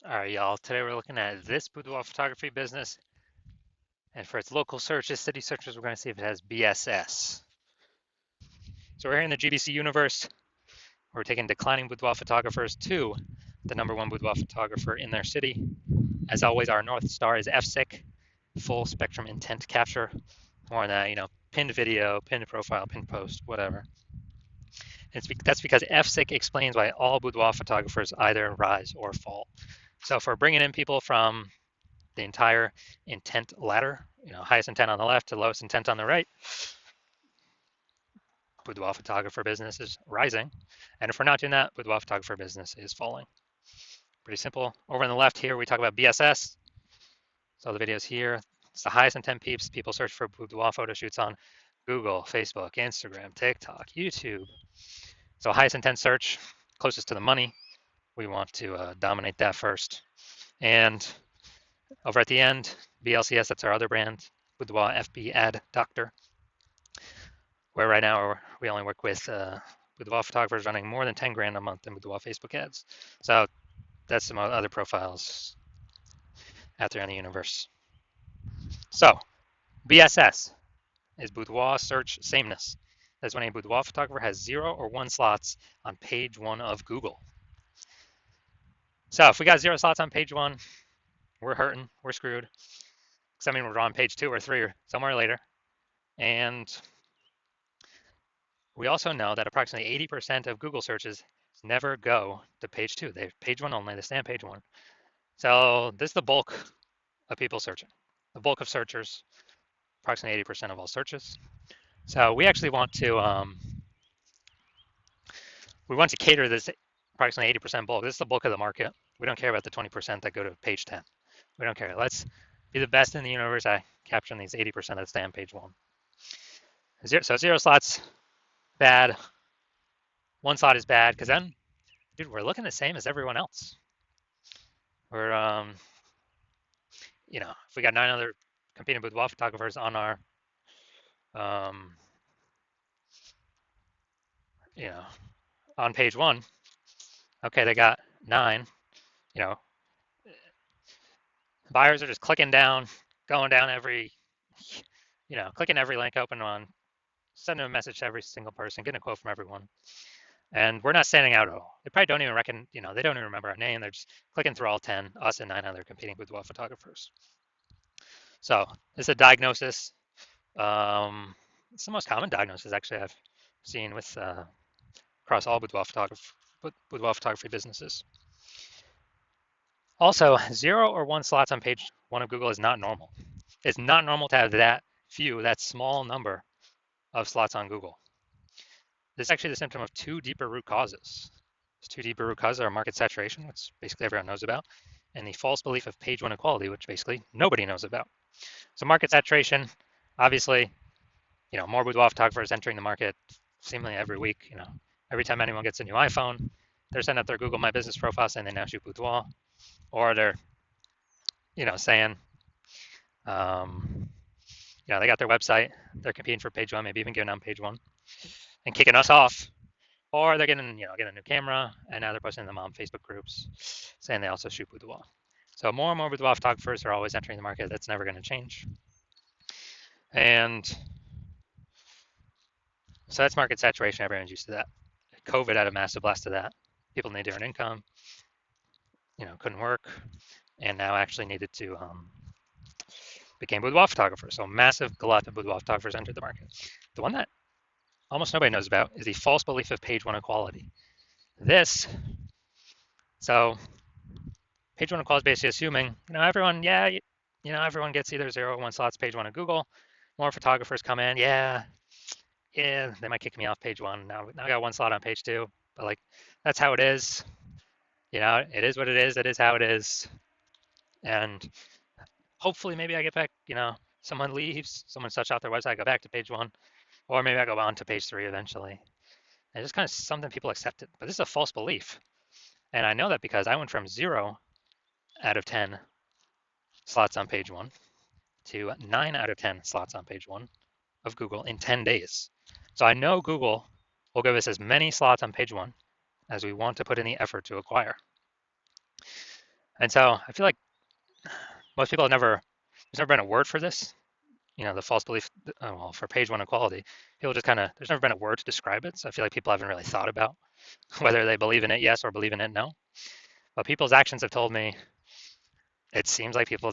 All right, y'all. Today we're looking at this boudoir photography business, and for its local searches, city searches, we're going to see if it has BSS. So we're here in the GBC universe. We're taking declining boudoir photographers to the #1 boudoir photographer in their city. As always, our North Star is FSIC, full spectrum intent capture. More on that, pinned video, pinned profile, pinned post, whatever. That's because FSIC explains why all boudoir photographers either rise or fall. So if we're bringing in people from the entire intent ladder, highest intent on the left to lowest intent on the right, boudoir photographer business is rising. And if we're not doing that, boudoir photographer business is falling. Pretty simple. Over on the left here, we talk about BSS. So the videos here, it's the highest intent peeps. People search for boudoir photo shoots on Google, Facebook, Instagram, TikTok, YouTube. So highest intent search, closest to the money. We want to dominate that first. And over at the end, BLCS, that's our other brand, Boudoir FB Ad Doctor, where right now we only work with boudoir photographers running more than 10 grand a month in boudoir Facebook ads. So that's some other profiles out there in the universe. So BSS is boudoir search sameness. That's when a boudoir photographer has 0 or 1 slots on page 1 of Google. So if we got 0 slots on page 1, we're hurting, we're screwed. Because I mean, we're on page 2 or 3 or somewhere later. And we also know that approximately 80% of Google searches never go to page 2. They're page 1 only, they stay on page 1. So this is the bulk of people searching. The bulk of searchers, approximately 80% of all searches. So we actually want to cater this approximately 80% bulk. This is the bulk of the market. We don't care about the 20% that go to page 10. We don't care. Let's be the best in the universe at capturing these 80% that stay on page 1. So 0 slots, bad. 1 slot is bad because then, dude, we're looking the same as everyone else. We're if we got 9 other competing boudoir photographers on our on page 1, okay, they got 9, buyers are just clicking down, going down every, clicking every link open on, sending a message to every single person, getting a quote from everyone. And we're not standing out at all. They probably don't even they don't even remember our name. They're just clicking through all 10, us and 9 other competing boudoir photographers. So it's a diagnosis. It's the most common diagnosis actually I've seen with across all boudoir photography businesses. Also, 0 or 1 slots on page 1 of Google is not normal. It's not normal to have that small number of slots on Google. This is actually the symptom of 2 deeper root causes. These 2 deeper root causes are market saturation, which basically everyone knows about, and the false belief of page 1 equality, which basically nobody knows about. So market saturation, obviously, more boudoir photographers entering the market seemingly every week. Every time anyone gets a new iPhone, they're sending up their Google My Business profile saying they now shoot boudoir, or they're, saying, they got their website, they're competing for page 1, maybe even getting on page 1, and kicking us off, or they're getting a new camera, and now they're posting them on Facebook groups saying they also shoot boudoir. So more and more boudoir photographers are always entering the market. That's never going to change. And so that's market saturation. Everyone's used to that. COVID had a massive blast of that. People need to earn income, couldn't work, and now actually needed to became boudoir photographers. So massive glut of boudoir photographers entered the market. The one that almost nobody knows about is the false belief of page 1 equality. So page 1 equality is basically assuming, everyone, everyone gets either 0 or 1 slots page 1 of Google. More photographers come in, they might kick me off page 1. Now I got 1 slot on page 2, but that's how it is. It is what it is. It is how it is. And hopefully maybe I get back, someone leaves, someone shuts off their website, I go back to page 1, or maybe I go on to page 3 eventually. And it's just kind of something people accept it, but this is a false belief. And I know that because I went from 0 out of 10 slots on page 1 to 9 out of 10 slots on page 1 of Google in 10 days. So I know Google will give us as many slots on page 1 as we want to put in the effort to acquire. And so I feel like most people have there's never been a word for this. The false belief, well, for page one equality, people just there's never been a word to describe it. So I feel like people haven't really thought about whether they believe in it yes or believe in it no. But people's actions have told me it seems like people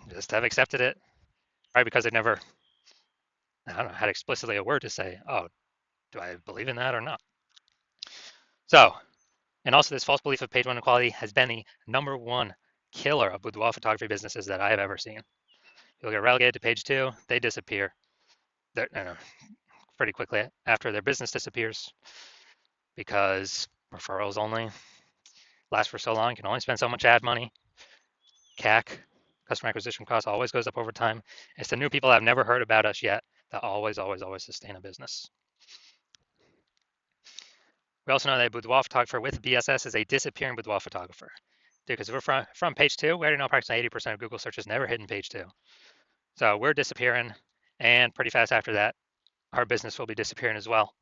just have accepted it, right? Because they never, I don't know, had explicitly a word to say, oh, do I believe in that or not? So, and also this false belief of page one equality has been the number one killer of boudoir photography businesses that I have ever seen. You'll get relegated to page two, they disappear. They're, pretty quickly after their business disappears because referrals only last for so long, you can only spend so much ad money. CAC, customer acquisition cost, always goes up over time. It's the new people that have never heard about us yet that always, always, always sustain a business. We also know that a boudoir photographer with BSS is a disappearing boudoir photographer. Because if we're from page two, we already know approximately 80% of Google searches never hit in page two. So we're disappearing, and pretty fast after that, our business will be disappearing as well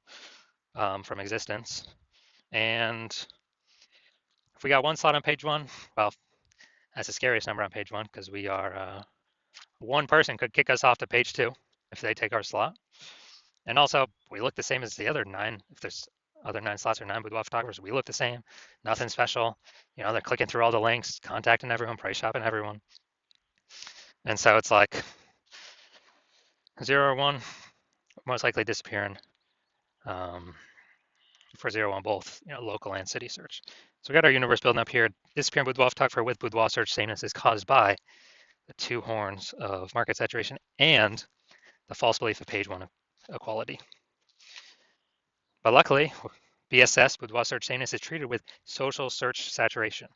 from existence. And if we got one slot on page one, well, that's the scariest number on page one because we are one person could kick us off to page two if they take our slot. And also, we look the same as the other 9. If there's other 9 slots or 9 boudoir photographers, we look the same. Nothing special. They're clicking through all the links, contacting everyone, price shopping everyone. And so it's like 0 or 1, most likely disappearing. For 0 1, both local and city search. So we got our universe building up here. Disappearing boudoir photographer with boudoir search sameness is caused by the 2 horns of market saturation and the false belief of page one equality. But luckily, BSS, boudoir search sameness, is treated with social search saturation.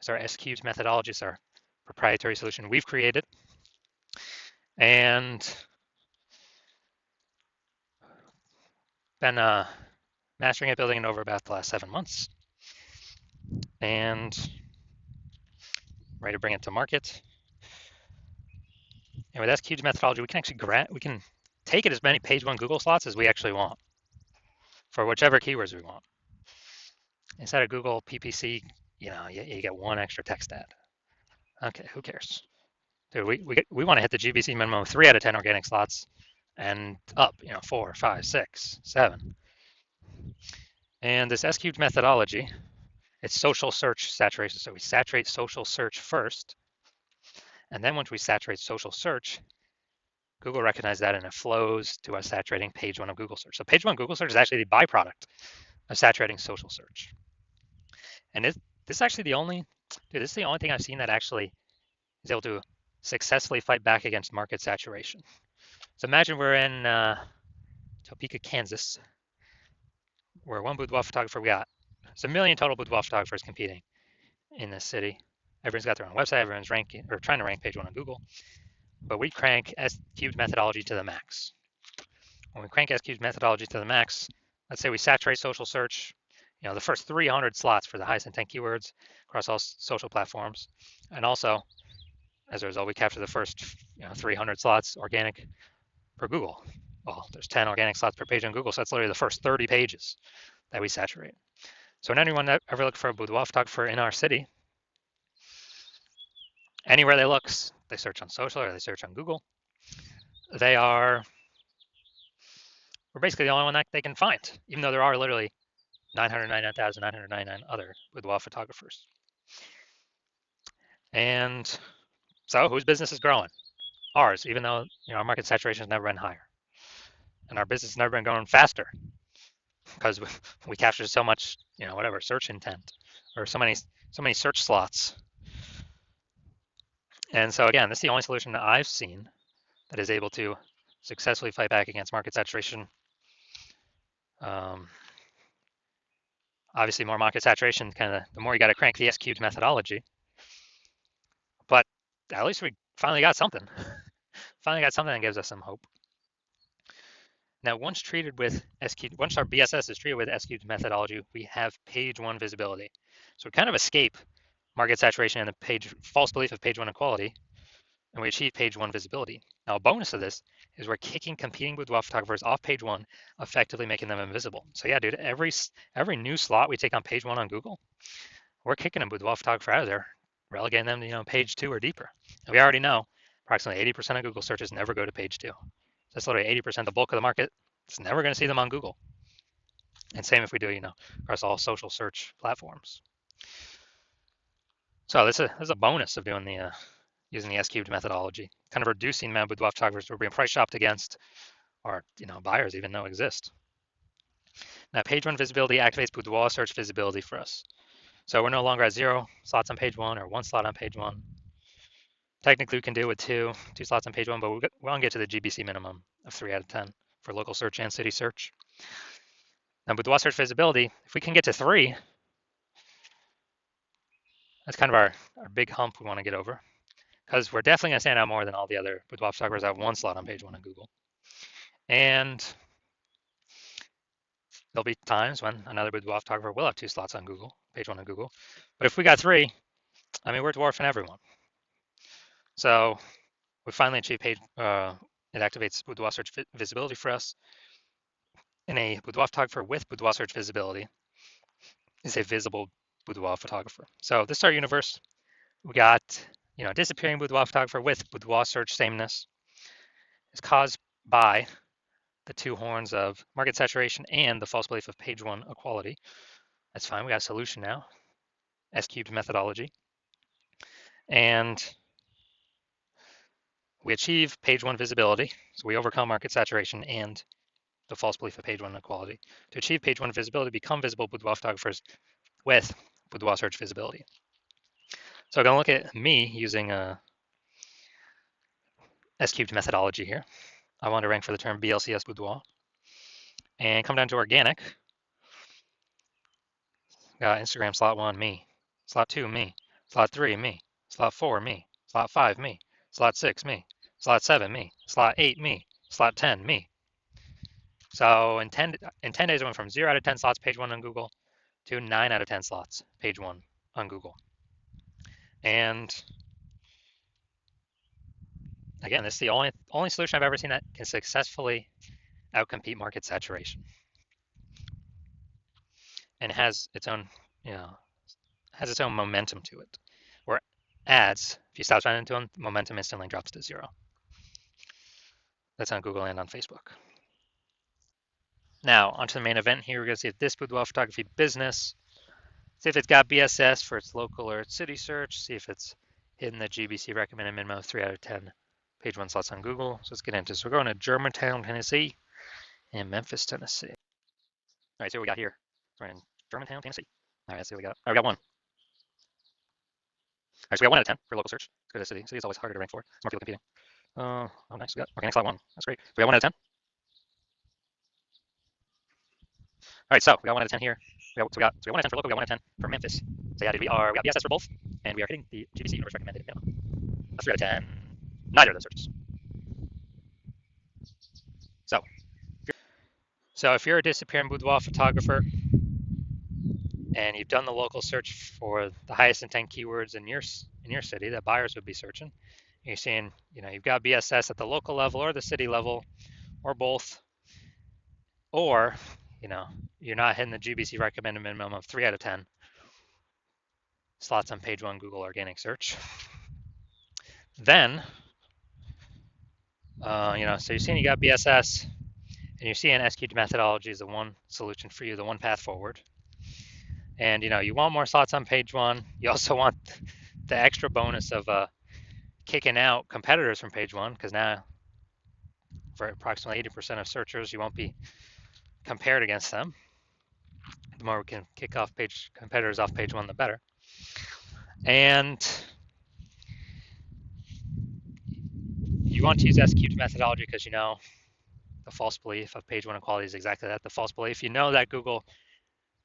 It's our S-cubed methodology. It's our proprietary solution we've created. And been mastering it, building it over about the last 7 months. And ready to bring it to market. And with S-cubed methodology, we can actually take it as many page one Google slots as we actually want for whichever keywords we want. Instead of Google PPC, you get 1 extra text ad. Okay, who cares? Dude, we want to hit the GBC minimum of 3 out of 10 organic slots and up, 4, 5, 6, 7. And this S-cubed methodology, it's social search saturation. So we saturate social search first. And then once we saturate social search, Google recognizes that and it flows to us saturating page one of Google search. So page one Google search is actually the byproduct of saturating social search. And this is actually this is the only thing I've seen that actually is able to successfully fight back against market saturation. So imagine we're in Topeka, Kansas, where one boudoir photographer there's 1 million total boudoir photographers competing in this city. Everyone's got their own website, everyone's ranking or trying to rank page one on Google. But we crank S-cubed methodology to the max. When we crank S-cubed methodology to the max, let's say we saturate social search, the first 300 slots for the highest intent keywords across all social platforms. And also, as a result, we capture the first 300 slots organic per Google. Well, there's 10 organic slots per page on Google, so that's literally the first 30 pages that we saturate. So when anyone that ever look for a boudoir photographer in our city, anywhere they look, they search on social or they search on Google, we're basically the only one that they can find, even though there are literally 999,999 other boudoir photographers. And so whose business is growing? Ours, even though our market saturation has never been higher. And our business has never been going faster because we capture so much, search intent or so many search slots. And so again, this is the only solution that I've seen that is able to successfully fight back against market saturation. Obviously, more market saturation, the more you got to crank the S-cubed methodology. But at least we finally got something. Finally got something that gives us some hope. Now, once our BSS is treated with S-cubed methodology, we have page one visibility. So we kind of escape market saturation and the false belief of page one equality, and we achieve page one visibility. Now, a bonus of this is we're kicking competing boudoir photographers off page one, effectively making them invisible. So yeah, dude, every new slot we take on page one on Google, we're kicking a boudoir photographer out of there relegating them to page 2 or deeper. And we already know approximately 80% of Google searches never go to page 2. That's literally 80%, the bulk of the market. It's never going to see them on Google. And same if we do, across all social search platforms. So this is a bonus of doing the using the S-cubed methodology, kind of reducing the amount of boudoir photographers we're being price shopped against, or buyers even though exist. Now, page 1 visibility activates boudoir search visibility for us. So we're no longer at 0 slots on page 1 or 1 slot on page 1. Technically, we can do it with two slots on page 1, but we want to get to the GBC minimum of 3 out of 10 for local search and city search. Now, boudoir search visibility, if we can get to 3, that's kind of our big hump we want to get over, because we're definitely going to stand out more than all the other boudoir photographers that have 1 slot on page 1 on Google. And there'll be times when another boudoir photographer will have 2 slots on Google, page 1 on Google. But if we got 3, I mean, we're dwarfing everyone. So we finally achieved it activates boudoir search visibility for us. And a boudoir photographer with boudoir search visibility is a visible boudoir photographer. So this is our universe. We got, disappearing boudoir photographer with boudoir search sameness. It's caused by the 2 horns of market saturation and the false belief of page 1 equality. That's fine. We got a solution now. S-cubed methodology. And we achieve page 1 visibility. So we overcome market saturation and the false belief of page 1 equality. To achieve page 1 visibility, become visible boudoir photographers with boudoir search visibility. So I'm going to look at me using a S-cubed methodology here. I want to rank for the term BLCS boudoir. And come down to organic. Got Instagram slot 1, me. Slot 2, me. Slot 3, me. Slot 4, me. Slot 5, me. Slot 6, me. Slot 7, me. Slot 8, me. Slot 10, me. So in 10 days, I went from 0 out of 10 slots page 1 on Google to 9 out of 10 slots page 1 on Google. And again, this is the only solution I've ever seen that can successfully outcompete market saturation. And it has its own, momentum to it. Where ads, if you stop spending to them, momentum instantly drops to 0. That's on Google and on Facebook. Now, onto the main event here. We're going to see if this boudoir photography business, see if it's got BSS for its local or its city search, see if it's hitting the GBC recommended minimum of 3 out of 10 page 1 slots on Google. So let's get into this. We're going to Germantown, Tennessee, and Memphis, Tennessee. All right, see what we got here. We're in Germantown, Tennessee. All right, let's see what we got. All right, we got 1. All right, so we got 1 out of 10 for local search. Let's go to city. City is always harder to rank for. More people competing. Oh, nice. We got organic slot 1. That's great. So we got 1 out of 10. All right, so we got 1 out of 10 here. We got 1 out of 10 for local. We got 1 out of 10 for Memphis. So yeah, we got BSS for both, and we are hitting the GBC universe recommended minimum. A 3 out of 10. Neither of those searches. So if you're a disappearing boudoir photographer and you've done the local search for the highest intent keywords in your city that buyers would be searching, and you're seeing, you've got BSS at the local level or the city level or both, or, you're not hitting the GBC recommended minimum of 3 out of 10 slots on page 1 Google organic search, then, so you're seeing you got BSS, and you're seeing S-cubed methodology is the one solution for you, the one path forward. And you want more slots on page 1. You also want the extra bonus of kicking out competitors from page 1, because now for approximately 80% of searchers, you won't be compared against them. The more we can kick off competitors off page 1, the better. And you want to use S-cubed methodology because the false belief of page 1 equality is exactly that, the false belief. You know that Google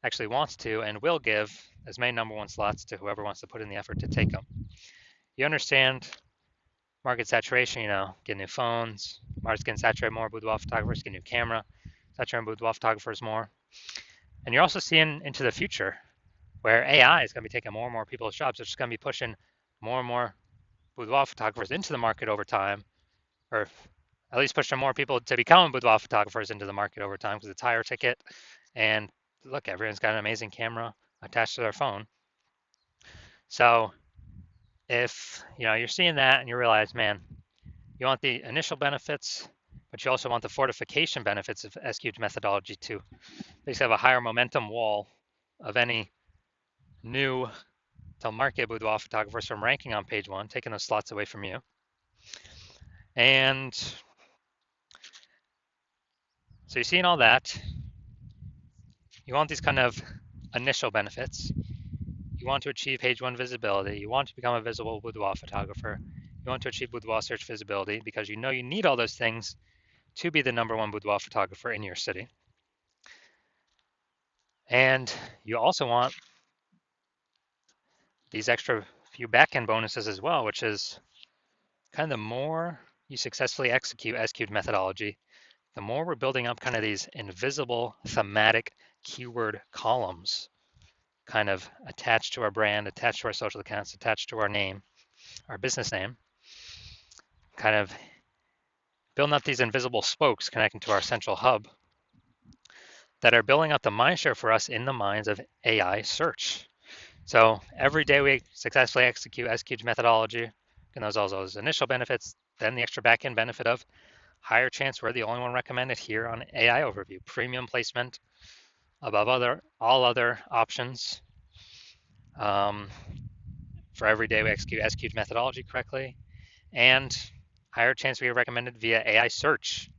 actually wants to and will give as many number 1 slots to whoever wants to put in the effort to take them. You understand market saturation, get new phones, market's getting saturated more, boudoir photographers get new camera, saturating boudoir photographers more. And you're also seeing into the future where AI is going to be taking more and more people's jobs. It's just going to be pushing more and more boudoir photographers into the market over time, or at least pushing more people to become boudoir photographers into the market over time because it's higher ticket. And look, everyone's got an amazing camera attached to their phone. So if you're seeing that and you realize, man, you want the initial benefits, but you also want the fortification benefits of S-cubed methodology to basically have a higher momentum wall of any new to market boudoir photographers from ranking on page one, taking those slots away from you. And so you're seeing all that. You want these kind of initial benefits. You want to achieve page one visibility. You want to become a visible boudoir photographer. You want to achieve boudoir search visibility because you know you need all those things to be the #1 boudoir photographer in your city. And you also want these extra few back-end bonuses as well, which is kind of the more you successfully execute S-cubed methodology, the more we're building up kind of these invisible thematic keyword columns kind of attached to our brand, attached to our social accounts, attached to our name, our business name, kind of building up these invisible spokes connecting to our central hub that are building up the mindshare for us in the minds of AI search. So every day we successfully execute S-cubed methodology, and those all those initial benefits, then the extra back-end benefit of higher chance we're the only one recommended here on AI Overview, premium placement above all other options. For every day we execute S-cubed methodology correctly, and higher chance we are recommended via AI search,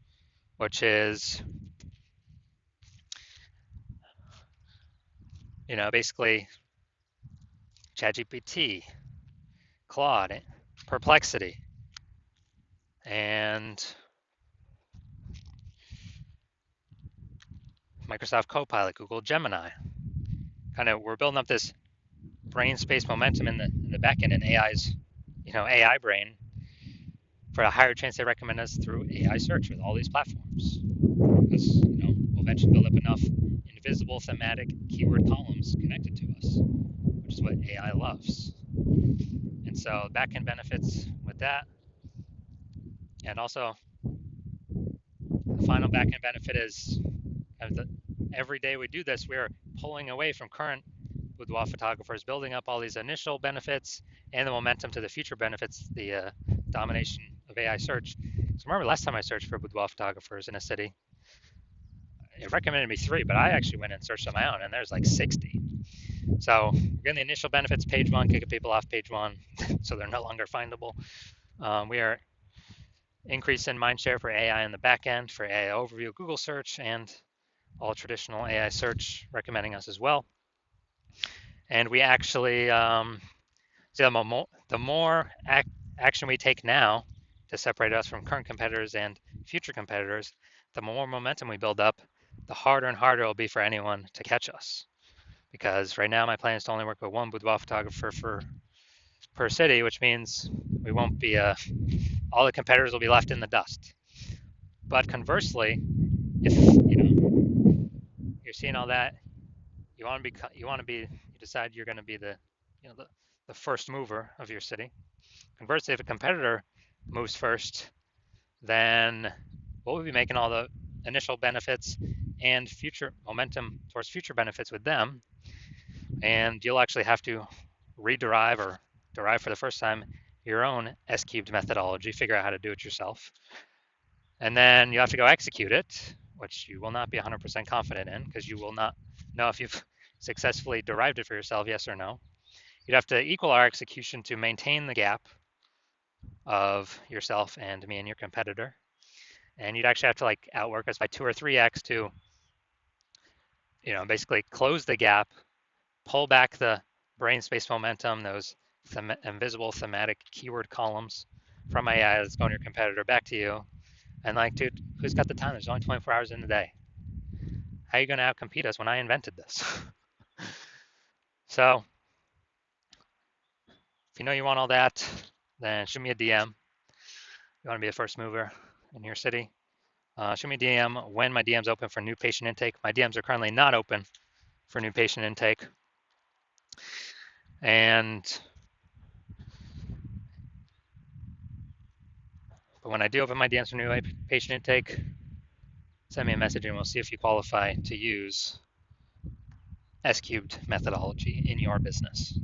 which is basically ChatGPT, Claude, Perplexity, and Microsoft Copilot, Google Gemini. Kind of, we're building up this brain space momentum in the back end in AI's, AI brain for a higher chance they recommend us through AI search with all these platforms. Because, we'll eventually build up enough invisible thematic keyword columns connected to us, which is what AI loves. And so back end benefits with that. And also, the final back end benefit is every day we do this, we are pulling away from current boudoir photographers, building up all these initial benefits and the momentum to the future benefits, the domination of AI search. So remember last time I searched for boudoir photographers in a city, it recommended me 3, but I actually went and searched on my own, and there's like 60. So again, the initial benefits, page one, kicking people off page one, so they're no longer findable. We are increasing mindshare for AI in the back end, for AI Overview, Google search, and all traditional AI search recommending us as well. And we actually, the more action we take now to separate us from current competitors and future competitors, the more momentum we build up, the harder and harder it will be for anyone to catch us. Because right now my plan is to only work with one boudoir photographer per city, which means we won't be, all the competitors will be left in the dust. But conversely, if you're seeing all that, you decide you're going to be the first mover of your city. Conversely, if a competitor moves first, then we'll be making all the initial benefits and future momentum towards future benefits with them. And you'll actually have to rederive or derive for the first time your own S-cubed methodology, figure out how to do it yourself. And then you have to go execute it, which you will not be 100% confident in because you will not know if you've successfully derived it for yourself, yes or no. You'd have to equal our execution to maintain the gap of yourself and me and your competitor. And you'd actually have to outwork us by 2 or 3x to, basically close the gap, pull back the brain space momentum, those invisible thematic keyword columns from AI that's going to your competitor back to you. And dude, who's got the time? There's only 24 hours in the day. How are you going to outcompete us when I invented this? So if you know you want all that, then shoot me a DM. You want to be a first mover in your city. Shoot me a DM when my DM's open for new patient intake. My DMs are currently not open for new patient intake. But when I do open my DMs for new patient intake, send me a message and we'll see if you qualify to use S-cubed methodology in your business.